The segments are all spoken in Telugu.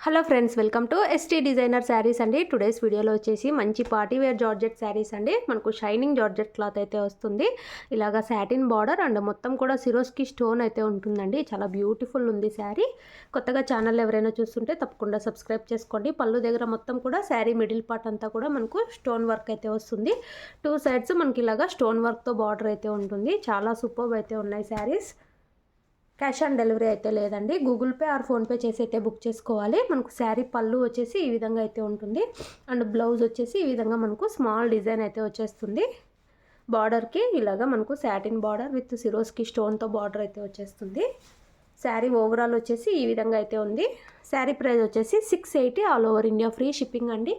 Hello friends, welcome to ST designer saris అండి. టుడేస్ వీడియోలో వచ్చేసి మంచి పార్టీ వేర్ జార్జెట్ శారీస్ అండి. మనకు షైనింగ్ జార్జెట్ క్లాత్ అయితే వస్తుంది. ఇలాగా సాటిన్ బార్డర్ అండ్ మొత్తం కూడా సిరోస్కి స్టోన్ అయితే ఉంటుందండి. చాలా బ్యూటిఫుల్ ఉంది శారీ. కొత్తగా ఛానల్ ఎవరైనా చూస్తుంటే తప్పకుండా సబ్స్క్రైబ్ చేసుకోండి. పళ్ళు దగ్గర మొత్తం కూడా శారీ మిడిల్ పార్ట్ అంతా కూడా మనకు స్టోన్ వర్క్ అయితే వస్తుంది. 2 సైడ్స్ మనకి ఇలాగా స్టోన్ వర్క్తో బార్డర్ అయితే ఉంటుంది. చాలా సూపర్బ్ అయితే ఉన్నాయి శారీస్. క్యాష్ ఆన్ డెలివరీ అయితే లేదండి. గూగుల్ పే ఆర్ ఫోన్పే చేసి అయితే బుక్ చేసుకోవాలి. మనకు శారీ పళ్ళు వచ్చేసి ఈ విధంగా అయితే ఉంటుంది. అండ్ బ్లౌజ్ వచ్చేసి ఈ విధంగా మనకు స్మాల్ డిజైన్ అయితే వచ్చేస్తుంది. బార్డర్కి ఇలాగా మనకు సాటిన్ బార్డర్ విత్ సిరోస్కి స్టోన్తో బార్డర్ అయితే వచ్చేస్తుంది. శారీ ఓవరాల్ వచ్చేసి ఈ విధంగా అయితే ఉంది. శారీ ప్రైస్ వచ్చేసి 680 all over India free shipping అండి.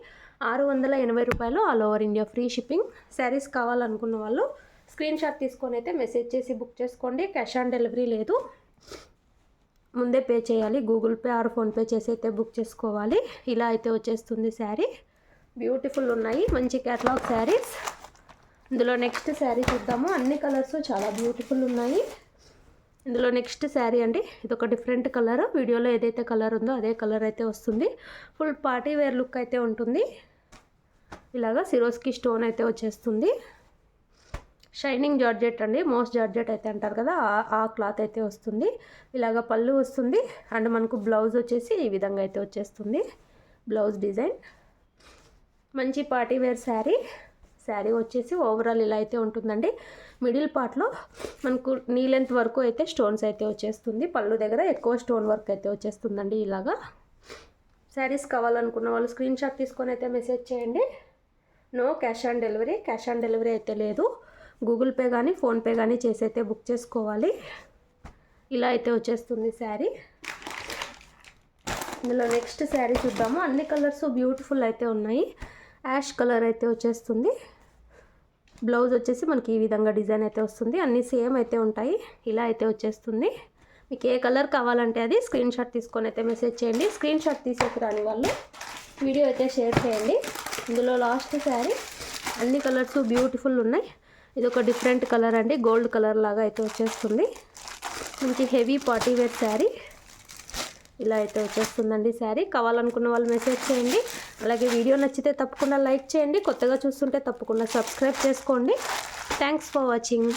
680 రూపాయలు all over India free shipping. Saris కావాలనుకున్న వాళ్ళు స్క్రీన్ షాట్ తీసుకొని అయితే మెసేజ్ చేసి బుక్ చేసుకోండి. క్యాష్ ఆన్ డెలివరీ లేదు, ముందే పే చేయాలి. గూగుల్ పే ఆర్ ఫోన్పే చేసి అయితే బుక్ చేసుకోవాలి. ఇలా అయితే వచ్చేస్తుంది శారీ. బ్యూటిఫుల్ ఉన్నాయి, మంచి క్యాటలాగ్ శారీస్. ఇందులో నెక్స్ట్ శారీ చూద్దాము. అన్ని కలర్స్ చాలా బ్యూటిఫుల్ ఉన్నాయి. ఇందులో నెక్స్ట్ శారీ అండి. ఇది ఒక డిఫరెంట్ కలర్. వీడియోలో ఏదైతే కలర్ ఉందో అదే కలర్ అయితే వస్తుంది. ఫుల్ పార్టీ వేర్ లుక్ అయితే ఉంటుంది. ఇలాగా సిరోస్కి స్టోన్ అయితే వచ్చేస్తుంది. షైనింగ్ జార్జెట్ అండి, మోస్ట్ జార్జెట్ అయితే అంటారు కదా, ఆ క్లాత్ అయితే వస్తుంది. ఇలాగ పళ్ళు వస్తుంది. అండ్ మనకు బ్లౌజ్ వచ్చేసి ఈ విధంగా అయితే వచ్చేస్తుంది. బ్లౌజ్ డిజైన్ మంచి పార్టీ వేర్ శారీ. శారీ వచ్చేసి ఓవరాల్ ఇలా అయితే ఉంటుందండి. మిడిల్ పార్ట్లో మనకు నీ లెంత్ వరకు అయితే స్టోన్స్ అయితే వచ్చేస్తుంది. పళ్ళు దగ్గర ఎక్కువ స్టోన్ వర్క్ అయితే వచ్చేస్తుందండి. ఇలాగా శారీస్ కావాలనుకున్న వాళ్ళు స్క్రీన్ షాట్ తీసుకొని అయితే మెసేజ్ చేయండి. No cash on delivery, cash on delivery అయితే లేదు. గూగుల్ పే కానీ ఫోన్పే కానీ చేసి అయితే బుక్ చేసుకోవాలి. ఇలా అయితే వచ్చేస్తుంది శారీ. ఇందులో నెక్స్ట్ శారీ చూద్దాము. అన్ని కలర్స్ బ్యూటిఫుల్ అయితే ఉన్నాయి. యాష్ కలర్ అయితే వచ్చేస్తుంది. బ్లౌజ్ వచ్చేసి మనకి ఈ విధంగా డిజైన్ అయితే వస్తుంది. అన్నీ సేమ్ అయితే ఉంటాయి. ఇలా అయితే వచ్చేస్తుంది. మీకు ఏ కలర్ కావాలంటే అది స్క్రీన్ షాట్ తీసుకొని అయితే మెసేజ్ చేయండి. స్క్రీన్ షాట్ తీసేకి రాని వాళ్ళు వీడియో అయితే షేర్ చేయండి. ఇందులో లాస్ట్ శారీ. అన్ని కలర్స్ బ్యూటిఫుల్ ఉన్నాయి. ఇది ఒక డిఫరెంట్ కలర్ అండి, గోల్డ్ కలర్ లాగా అయితే వచ్చేస్తుంది. మంచి హెవీ పార్టీ వేర్ శారీ. ఇలా అయితే వచ్చేస్తుందండి శారీ. కావాలనుకున్న వాళ్ళు మెసేజ్ చేయండి. అలాగే వీడియో నచ్చితే తప్పకుండా లైక్ చేయండి. కొత్తగా చూస్తుంటే తప్పకుండా సబ్స్క్రైబ్ చేసుకోండి. Thanks for watching.